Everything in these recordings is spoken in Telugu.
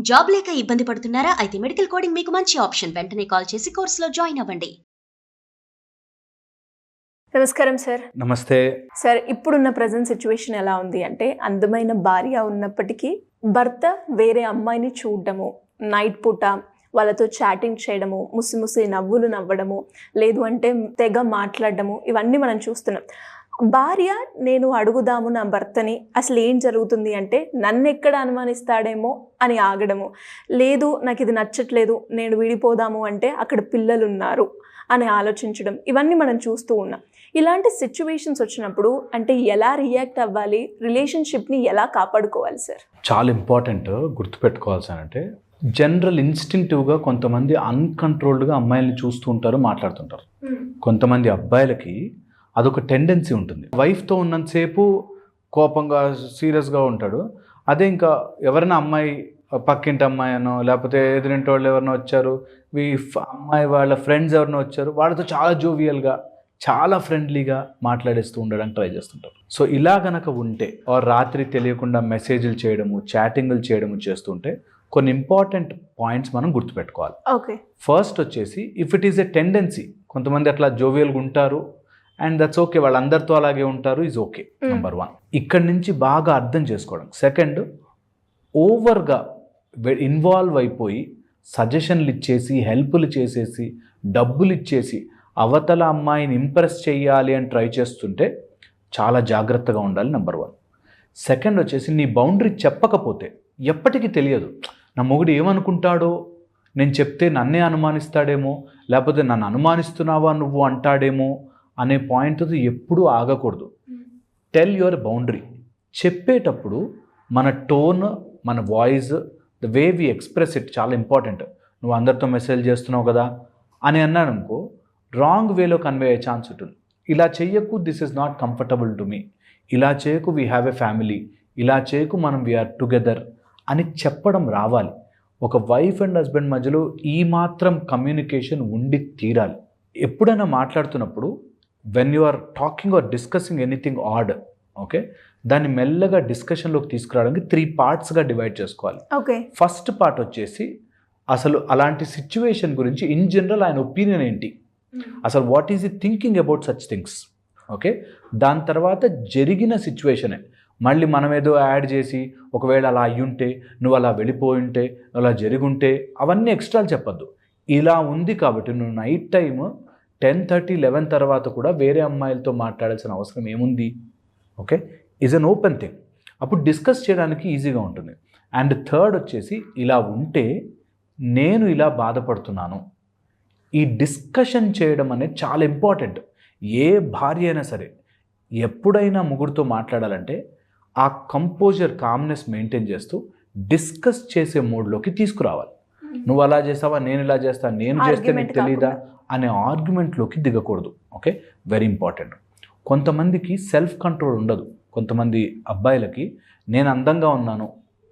జాబ్ లేక ఇబ్బంది పడుతున్నారా? అయితే మెడికల్ కోడింగ్ మీకు మంచి ఆప్షన్. వెంటనే కాల్ చేసి కోర్సులో జాయిన్ అవ్వండి. నమస్కారం సార్. నమస్తే సార్, ఇప్పుడున్న ప్రజెంట్ సిచ్యువేషన్ ఎలా ఉంది అంటే, అందమైన భార్య ఉన్నప్పటికీ భర్త వేరే అమ్మాయిని చూడడము, నైట్ పూట వాళ్ళతో చాటింగ్ చేయడము, ముసి నవ్వులు నవ్వడము, లేదు అంటే తెగ మాట్లాడడము, ఇవన్నీ మనం చూస్తున్నాం. భార్య నేను అడుగుదాము నా భర్తని, అసలు ఏం జరుగుతుంది అంటే నన్ను ఎక్కడ అనుమానిస్తాడేమో అని ఆగడము, లేదు నాకు ఇది నచ్చట్లేదు నేను విడిపోదాము అంటే అక్కడ పిల్లలు ఉన్నారు అని ఆలోచించడం, ఇవన్నీ మనం చూస్తూ ఉన్నాం. ఇలాంటి సిచ్యువేషన్స్ వచ్చినప్పుడు అంటే ఎలా రియాక్ట్ అవ్వాలి, రిలేషన్షిప్ని ఎలా కాపాడుకోవాలి సార్? చాలా ఇంపార్టెంట్ గుర్తుపెట్టుకోవాల్సినంటే, జనరల్ ఇన్స్టింక్టివ్గా కొంతమంది అన్కంట్రోల్డ్గా అమ్మాయిల్ని చూస్తూ ఉంటారు, మాట్లాడుతుంటారు. కొంతమంది అబ్బాయిలకి అదొక టెండెన్సీ ఉంటుంది. వైఫ్తో ఉన్నంతసేపు కోపంగా సీరియస్గా ఉంటాడు. అదే ఇంకా ఎవరైనా అమ్మాయి, పక్కింటి అమ్మాయి అనో లేకపోతే ఎదురింటి వాళ్ళు ఎవరైనా వచ్చారు, అమ్మాయి వాళ్ళ ఫ్రెండ్స్ ఎవరైనా వచ్చారు, వాళ్ళతో చాలా జోవియల్గా చాలా ఫ్రెండ్లీగా మాట్లాడేస్తూ ఉండడానికి ట్రై చేస్తుంటారు. సో ఇలా గనక ఉంటే, రాత్రి తెలియకుండా మెసేజ్లు చేయడము, చాటింగ్లు చేయడము చేస్తుంటే కొన్ని ఇంపార్టెంట్ పాయింట్స్ మనం గుర్తుపెట్టుకోవాలి. ఓకే. ఫస్ట్ వచ్చేసి, if it is a tendency, కొంతమంది అట్లా జోవియల్గా ఉంటారు అండ్ దట్స్ ఓకే, వాళ్ళందరితో అలాగే ఉంటారు, ఈజ్ ఓకే. నెంబర్ 1 ఇక్కడి నుంచి బాగా అర్థం చేసుకోవడం. సెకండ్, ఓవర్గా ఇన్వాల్వ్ అయిపోయి సజెషన్లు ఇచ్చేసి, హెల్ప్లు చేసేసి, డబ్బులు ఇచ్చేసి అవతల అమ్మాయిని ఇంప్రెస్ చేయాలి అని ట్రై చేస్తుంటే చాలా జాగ్రత్తగా ఉండాలి. నెంబర్ 1. సెకండ్ వచ్చేసి, నీ బౌండరీ చెప్పకపోతే ఎప్పటికీ తెలియదు. నా మొగుడు ఏమనుకుంటాడో, నేను చెప్తే నన్నే అనుమానిస్తాడేమో, లేకపోతే నన్ను అనుమానిస్తున్నావా నువ్వు అంటాడేమో అనే పాయింట్తో ఎప్పుడూ ఆగకూడదు. Tell your boundary. చెప్పేటప్పుడు మన టోన్, మన voice, the way we express it చాలా ఇంపార్టెంట్. నువ్వు అందరితో మెసేజ్ చేస్తున్నావు కదా అని అన్నాడు అనుకో, రాంగ్ వేలో కన్వే అయ్యే ఛాన్స్ ఉంటుంది. ఇలా చెయ్యకు, this is not comfortable to me, ఇలా చేయకు, వీ హ్యావ్ ఎ ఫ్యామిలీ, ఇలా చేయకు, మనం వీఆర్ టుగెదర్ అని చెప్పడం రావాలి. ఒక వైఫ్ అండ్ హస్బెండ్ మధ్యలో ఈ మాత్రం కమ్యూనికేషన్ ఉండి తీరాలి. ఎప్పుడైనా మాట్లాడుతున్నప్పుడు when you are talking or discussing anything odd, okay, దాన్ని మెల్లగా డిస్కషన్లోకి తీసుకురావడానికి 3 పార్ట్స్గా డివైడ్ చేసుకోవాలి. ఓకే. ఫస్ట్ పార్ట్ వచ్చేసి, అసలు అలాంటి సిచ్యువేషన్ గురించి ఇన్ జనరల్ ఆయన ఒపీనియన్ ఏంటి, అసలు వాట్ ఈజ్ ఈ thinking about such things, okay. దాని తర్వాత జరిగిన సిచ్యువేషనే మళ్ళీ మనం ఏదో యాడ్ చేసి, ఒకవేళ అలా అయ్యుంటే, నువ్వు అలా వెళ్ళిపోయింటే, అలా జరిగుంటే, అవన్నీ ఎక్స్ట్రాలు చెప్పొద్దు. ఇలా ఉంది కాబట్టి నువ్వు నైట్ టైమ్ 10:30, 11 తర్వాత కూడా వేరే అమ్మాయిలతో మాట్లాడాల్సిన అవసరం ఏముంది, okay. Is an open thing. అప్పుడు డిస్కస్ చేయడానికి ఈజీగా ఉంటుంది. అండ్ థర్డ్ వచ్చేసి, ఇలా ఉంటే నేను ఇలా బాధపడుతున్నాను, ఈ డిస్కషన్ చేయడం అనేది చాలా ఇంపార్టెంట్. ఏ భార్య అయినా సరే ఎప్పుడైనా ముగ్గురితో మాట్లాడాలంటే ఆ కంపోజర్, కామ్నెస్ మెయింటైన్ చేస్తూ డిస్కస్ చేసే మోడ్లోకి తీసుకురావాలి. నువ్వు అలా చేస్తావా, నేను ఇలా చేస్తాను, నేను చేస్తే నీకు తెలీదా అనే ఆర్గ్యుమెంట్లోకి దిగకూడదు, ఓకే. Very important. కొంతమందికి సెల్ఫ్ కంట్రోల్ ఉండదు. కొంతమంది అబ్బాయిలకి నేను అందంగా ఉన్నాను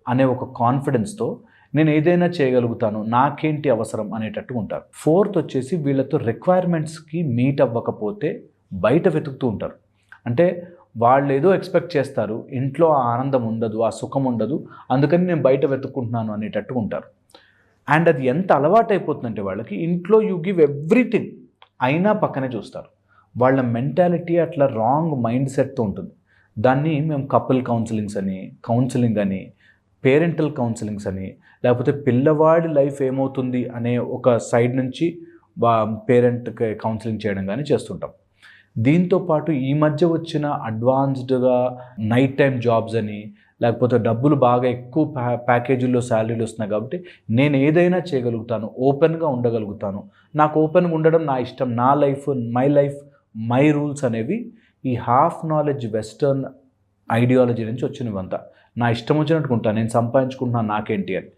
అనే ఒక కాన్ఫిడెన్స్తో నేను ఏదైనా చేయగలుగుతాను, నాకేంటి అవసరం అనేటట్టు ఉంటారు. ఫోర్త్ వచ్చేసి, వీళ్ళతో రిక్వైర్మెంట్స్కి మీట్ అవ్వకపోతే బయట వెతుకుతూ ఉంటారు. అంటే వాళ్ళు ఏదో ఎక్స్పెక్ట్ చేస్తారు, ఇంట్లో ఆ ఆనందం ఉండదు, ఆ సుఖం ఉండదు, అందుకని నేను బయట వెతుక్కుంటున్నాను అనేటట్టు ఉంటారు. అండ్ అది ఎంత అలవాటు అయిపోతుందంటే వాళ్ళకి, ఇంట్లో యూ గివ్ ఎవ్రీథింగ్ అయినా పక్కనే చూస్తారు. వాళ్ళ మెంటాలిటీ అట్లా రాంగ్ మైండ్ సెట్తో ఉంటుంది. దాన్ని మేము కపుల్ కౌన్సిలింగ్ అని, పేరెంటల్ కౌన్సిలింగ్స్ అని, లేకపోతే పిల్లవాడి లైఫ్ ఏమవుతుంది అనే ఒక సైడ్ నుంచి పేరెంట్ కౌన్సిలింగ్ చేయడం కానీ చేస్తుంటాం. దీంతోపాటు ఈ మధ్య వచ్చిన అడ్వాన్స్డ్గా నైట్ టైం జాబ్స్ అని, లేకపోతే డబ్బులు బాగా ఎక్కువ ప్యాకేజీల్లో శాలరీలు వస్తున్నాయి కాబట్టి నేను ఏదైనా చేయగలుగుతాను, ఓపెన్గా ఉండగలుగుతాను, నాకు ఓపెన్గా ఉండడం నా ఇష్టం, నా లైఫ్, మై రూల్స్ అనేవి ఈ హాఫ్ నాలెడ్జ్ వెస్టర్న్ ఐడియాలజీ నుంచి వచ్చినవంతా. నా ఇష్టం వచ్చినట్టు ఉంటాను, నేను సంపాదించుకుంటున్నాను, నాకేంటి అని.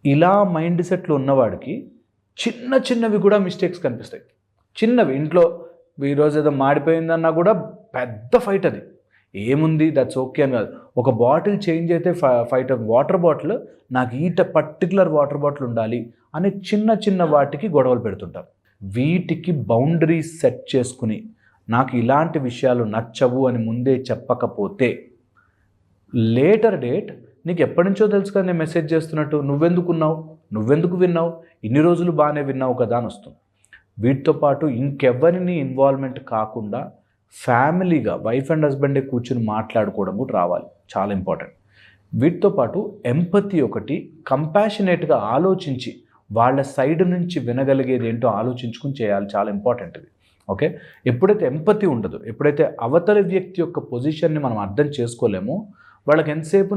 ఇలా మైండ్ సెట్లు ఉన్నవాడికి చిన్నవి కూడా మిస్టేక్స్ కనిపిస్తాయి. చిన్నవి, ఇంట్లో ఈరోజు ఏదో మాడిపోయిందన్నా కూడా పెద్ద ఫైట్. అది ఏముంది, దట్స్ ఓకే అని కాదు. ఒక బాటిల్ చేంజ్ అయితే ఫైట్. వాటర్ బాటిల్, నాకు పర్టికులర్ వాటర్ బాటిల్ ఉండాలి అని చిన్న వాటికి గొడవలు పెడుతుంటారు. వీటికి బౌండరీస్ సెట్ చేసుకుని, నాకు ఇలాంటి విషయాలు నచ్చవు అని ముందే చెప్పకపోతే లేటర్ డేట్ నీకు ఎప్పటి నుంచో తెలుసు కదా నేను మెసేజ్ చేస్తున్నట్టు, నువ్వెందుకు విన్నావు, ఇన్ని రోజులు బాగానే విన్నావు కదా అని వస్తుంది. వీటితో పాటు ఇంకెవరిని ఇన్వాల్వ్మెంట్ కాకుండా ఫ్యామిలీగా వైఫ్ అండ్ హస్బెండే కూర్చుని మాట్లాడుకోవడం కూడా రావాలి, చాలా ఇంపార్టెంట్. వీటితో పాటు ఎంపతి ఒకటి, కంపాషనేట్గా ఆలోచించి వాళ్ళ సైడ్ నుంచి వినగలిగేది ఏంటో ఆలోచించుకుని చేయాలి, చాలా ఇంపార్టెంట్ ఇది. ఓకే, ఎప్పుడైతే ఎంపతి ఉండదు, ఎప్పుడైతే అవతలి వ్యక్తి యొక్క పొజిషన్ని మనం అర్థం చేసుకోలేమో, వాళ్ళకి ఎంతసేపు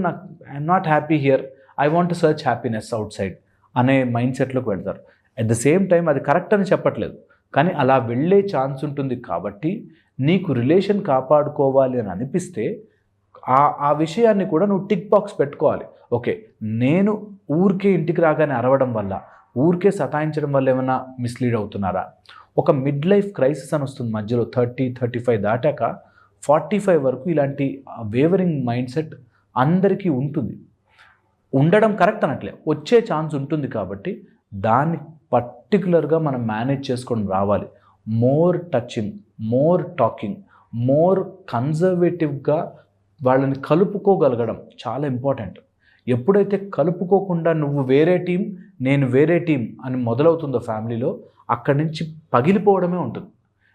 I'm not happy here, I want to search happiness out side అనే మైండ్ సెట్లోకి వెళ్తారు. అట్ ద సేమ్ టైం అది కరెక్ట్ అని చెప్పట్లేదు, కానీ అలా వెళ్ళే ఛాన్స్ ఉంటుంది. కాబట్టి నీకు రిలేషన్ కాపాడుకోవాలి అని అనిపిస్తే ఆ విషయాన్ని కూడా నువ్వు టిక్ బాక్స్ పెట్టుకోవాలి. ఓకే, నేను ఊరికే ఇంటికి రాగానే అరవడం వల్ల, ఊరికే సతాయించడం వల్ల ఏమైనా మిస్లీడ్ అవుతున్నారా? ఒక మిడ్ లైఫ్ క్రైసిస్ అని వస్తుంది మధ్యలో, 30-35 దాటాక 45 వరకు ఇలాంటి వేవరింగ్ మైండ్ సెట్ అందరికీ ఉంటుంది. ఉండడం కరెక్ట్ అనట్లే, వచ్చే ఛాన్స్ ఉంటుంది. కాబట్టి దాన్ని పర్టికులర్గా మనం మేనేజ్ చేసుకొని రావాలి. More touching, more talking, more కన్జర్వేటివ్గా వాళ్ళని కలుపుకోగలగడం చాలా ఇంపార్టెంట్. ఎప్పుడైతే కలుపుకోకుండా నువ్వు వేరే టీం నేను వేరే టీం అని మొదలవుతుందో ఫ్యామిలీలో, అక్కడి నుంచి పగిలిపోవడమే ఉంటుంది.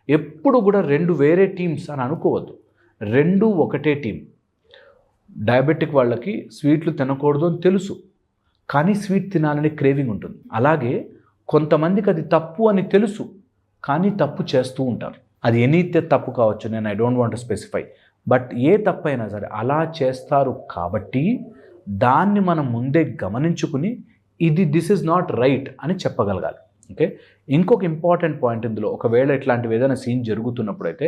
ఎప్పుడు కూడా 2 వేరే టీమ్స్ అని అనుకోవద్దు, 2 ఒకటే టీం. డయాబెటిక్ వాళ్ళకి స్వీట్లు తినకూడదు అని తెలుసు, కానీ స్వీట్ తినాలని క్రేవింగ్ ఉంటుంది. అలాగే కొంతమందికి అది తప్పు అని తెలుసు, కానీ తప్పు చేస్తూ ఉంటారు. అది ఎనీతే తప్పు కావచ్చు, నేను I don't want to specify, but ఏ తప్పు అయినా సరే అలా చేస్తారు. కాబట్టి దాన్ని మనం ముందే గమనించుకుని దిస్ ఈజ్ నాట్ రైట్ అని చెప్పగలగాలి. ఓకే, ఇంకొక ఇంపార్టెంట్ పాయింట్ ఇందులో, ఒకవేళ ఇట్లాంటివి ఏదైనా సీన్ జరుగుతున్నప్పుడు అయితే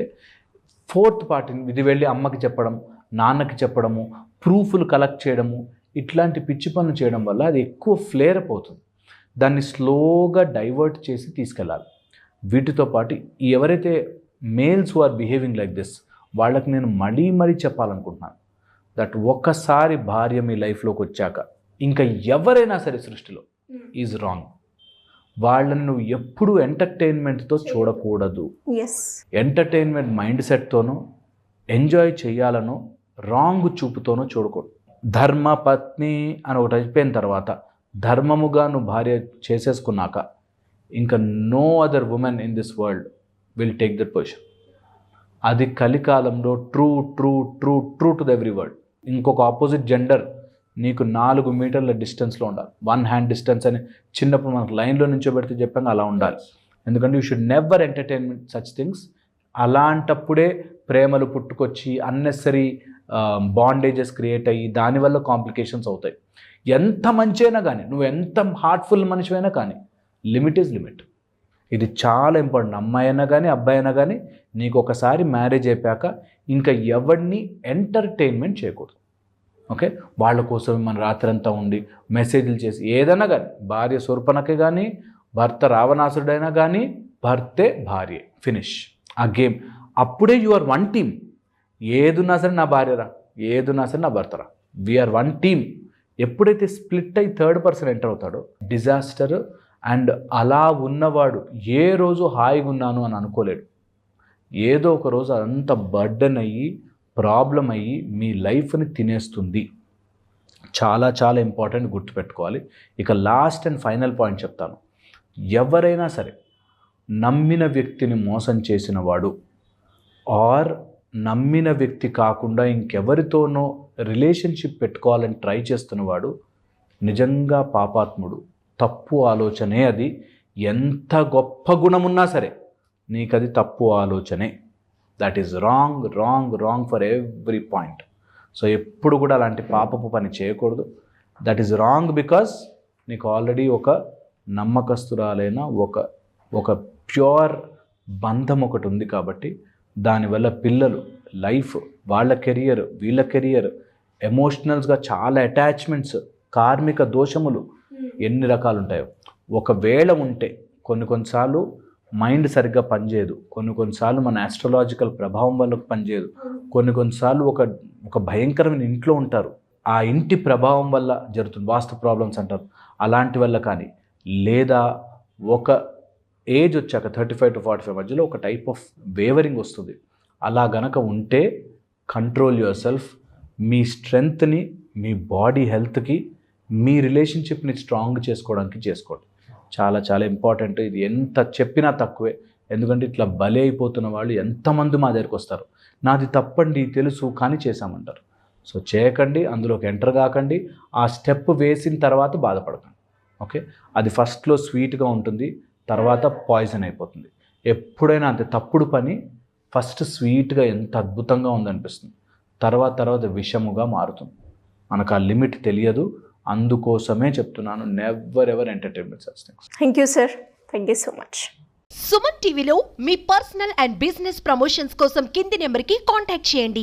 4th పార్టీని ఇది వెళ్ళి అమ్మకి చెప్పడం, నాన్నకి చెప్పడము, ప్రూఫ్లు కలెక్ట్ చేయడము, ఇట్లాంటి పిచ్చి పనులు చేయడం వల్ల అది ఎక్కువ ఫ్లేర్ అప్ అవుతుంది. దాన్ని స్లోగా డైవర్ట్ చేసి తీసుకెళ్ళాలి. వీటితో పాటు ఎవరైతే males who are behaving like this, వాళ్ళకి నేను మరీ చెప్పాలనుకుంటున్నాను దట్ ఒక్కసారి భార్య మీ లైఫ్లోకి వచ్చాక ఇంకా ఎవరైనా సరే సృష్టిలో ఈజ్ రాంగ్. వాళ్ళని నువ్వు ఎప్పుడు ఎంటర్టైన్మెంట్తో చూడకూడదు. ఎంటర్టైన్మెంట్ మైండ్ సెట్తోనో ఎంజాయ్ చేయాలనో రాంగ్ చూపుతోనో చూడకూడదు. ధర్మ పత్ని అని ఒకటి అయిపోయిన తర్వాత, ధర్మముగా నువ్వు భార్య చేసేసుకున్నాక ఇంకా no other women in this world will take that position. అది కలికాలంలో true to the every world. ఇంకొక ఆపోజిట్ జెండర్ నీకు 4 మీటర్ల డిస్టెన్స్లో ఉండాలి. 1 హ్యాండ్ డిస్టెన్స్ అని చిన్నప్పుడు మనకు లైన్లో నుంచోబెడితే చెప్పాను, అలా ఉండాలి. ఎందుకంటే you should never entertainment such things. అలాంటప్పుడే ప్రేమలు పుట్టుకొచ్చి అన్నెసరీ బాండేజెస్ క్రియేట్ అయ్యి దానివల్ల కాంప్లికేషన్స్ అవుతాయి. ఎంత మంచి అయినా కానీ, నువ్వు ఎంత హార్ట్ఫుల్ మనిషివైనా కానీ, లిమిట్ ఈజ్ లిమిట్. ఇది చాలా ఇంపార్టెంట్. అమ్మాయి అయినా కానీ అబ్బాయి అయినా కానీ నీకు ఒకసారి మ్యారేజ్ అయిపోయాక ఇంకా ఎవరిని ఎంటర్టైన్మెంట్ చేయకూడదు. ఓకే, వాళ్ళ కోసం మన రాత్రంతా ఉండి మెసేజ్లు చేసి ఏదైనా కానీ, భార్య శూర్పణఖే కానీ భర్త రావణాసురుడైనా కానీ భర్తే భార్య, ఫినిష్ ఆ గేమ్. అప్పుడే యు ఆర్ వన్ టీమ్. ఏదున్నా సరే నా భార్యరా, ఏదున్నా సరే నా భర్తరా, వీఆర్ వన్ టీమ్. ఎప్పుడైతే స్ప్లిట్ అయ్యి 3rd పర్సన్ ఎంటర్ అవుతాడో డిజాస్టర్. అండ్ అలా ఉన్నవాడు ఏ రోజు హాయిగా ఉన్నాను అని అనుకోలేడు. ఏదో ఒక రోజు అదంతా బర్డెన్ అయ్యి ప్రాబ్లం అయ్యి మీ లైఫ్ని తినేస్తుంది. చాలా చాలా ఇంపార్టెంట్, గుర్తుపెట్టుకోవాలి. ఇక లాస్ట్ అండ్ ఫైనల్ పాయింట్ చెప్తాను. ఎవరైనా సరే నమ్మిన వ్యక్తిని మోసం చేసిన వాడు, ఆర్ నమ్మిన వ్యక్తి కాకుండా ఇంకెవరితోనో రిలేషన్షిప్ పెట్టుకోవాలని ట్రై చేస్తున్నవాడు నిజంగా పాపాత్ముడు. తప్పు ఆలోచనే అది. ఎంత గొప్ప గుణమున్నా సరే నీకు అది తప్పు ఆలోచనే. That is wrong for every point. So ఎప్పుడు కూడా అలాంటి పాపపు పని చేయకూడదు. దట్ ఈజ్ రాంగ్ బికాస్ నీకు ఆల్రెడీ ఒక నమ్మకస్తురాలైన ఒక ప్యూర్ బంధం ఒకటి ఉంది. కాబట్టి దానివల్ల పిల్లలు, లైఫ్, వాళ్ళ కెరియర్, వీళ్ళ కెరియర్, ఎమోషనల్స్గా చాలా అటాచ్మెంట్స్, కార్మిక దోషములు, ఎన్ని రకాలు ఉంటాయో. ఒకవేళ ఉంటే కొన్నిసార్లు మైండ్ సరిగ్గా పనిచేయదు, కొన్నిసార్లు మన ఆస్ట్రాలజికల్ ప్రభావం వల్ల పనిచేయదు, కొన్నిసార్లు ఒక భయంకరమైన ఇంట్లో ఉంటారు, ఆ ఇంటి ప్రభావం వల్ల జరుగుతుంది, వాస్తు ప్రాబ్లమ్స్ అంటారు, అలాంటి వల్ల కానీ, లేదా ఒక ఏజ్ వచ్చాక 35 to 45 మధ్యలో ఒక టైప్ ఆఫ్ వేవరింగ్ వస్తుంది. అలా గనక ఉంటే కంట్రోల్ యువర్ సెల్ఫ్. మీ స్ట్రెంగ్త్ని మీ బాడీ హెల్త్కి, మీ రిలేషన్షిప్ని స్ట్రాంగ్ చేసుకోవడానికి చేసుకోండి. చాలా చాలా ఇంపార్టెంట్. ఇది ఎంత చెప్పినా తక్కువే. ఎందుకంటే ఇట్లా బలి అయిపోతున్న వాళ్ళు ఎంతమంది మా దగ్గరికి వస్తారు, నాది తప్పండి తెలుసు కానీ చేశామంటారు. సో చేయకండి, అందులోకి ఎంటర్ కాకండి. ఆ స్టెప్ వేసిన తర్వాత బాధపడకండి. ఓకే, అది ఫస్ట్లో స్వీట్గా ఉంటుంది, తర్వాత పాయిజన్ అయిపోతుంది. ఎప్పుడైనా అంతే, తప్పుడు పని ఫస్ట్ స్వీట్గా ఎంత అద్భుతంగా ఉందనిపిస్తుంది, తర్వాత విషముగా మారుతుంది. మనకు ఆ లిమిట్ తెలియదు. అందుకోసమే చెప్తున్నాను, never ever entertainment such things. Thank you sir, thank you so much. Suman టీవీలో మీ పర్సనల్ అండ్ బిజినెస్ ప్రమోషన్స్ కోసం కింది నెంబర్కి కాంటాక్ట్ చేయండి.